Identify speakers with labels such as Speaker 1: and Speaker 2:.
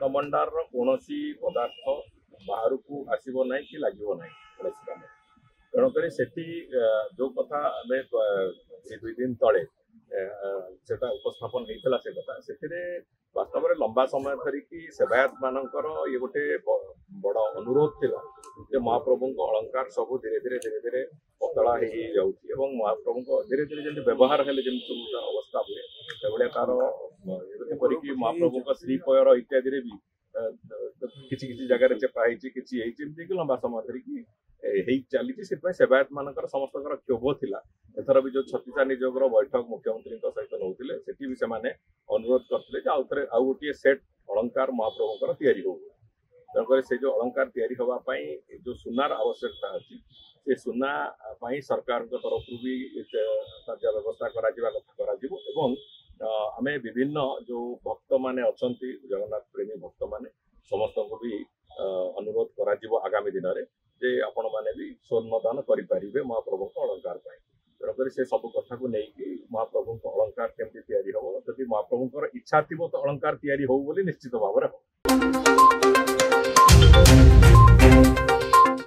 Speaker 1: रत्नभंडार कौन पदार्थ बाहर को आसब ना कि लगे ना कौन काम तेणुक जो कथा आम दुई दिन तले उपस्थापन होता से कथा से वास्तव में लंबा समय धरिकी सेवायत मानकर ये गोटे बड़ अनुरोध थिला जे महाप्रभु अलंकार सब धीरे धीरे धीरे धीरे पतला हो महाप्रभु धीरे धीरे जमी व्यवहार हेले जमी सब अवस्था हुए से तार एपरिक महाप्रभु श्रीपयर इत्यादि भी किसी किसी जगह चेपा कि लंबा समय धरिकी चली सेवायत मानकर समस्त क्षोभ थिला एथर भी जो छत्तीसा निजोगर बैठक मुख्यमंत्री सहित नौते सेठी भी सेमाने अनुरोध करते आउ गोटे सेट अलंकार महाप्रभुंकर तैयारी हो तेणुक से जो अलंकार तैयारी होगापाई जो सुनार आवश्यकता अच्छी से सुना सरकार तरफ भी कार्य व्यवस्था करा आमे विभिन्न जो भक्त माने अच्छी जगन्नाथ प्रेमी भक्त माने समस्त को भी अनुरोध करा आगामी दिन में जे आपण मैंने भी स्वर्णदान करें महाप्रभु अलंकार तेणुक से सब कथा को लेकिन महाप्रभु अलंकार केमती तैयारी हम जब महाप्रभुंर इच्छा थी तो अलंकार तैयारी हो निश्चित भाव में।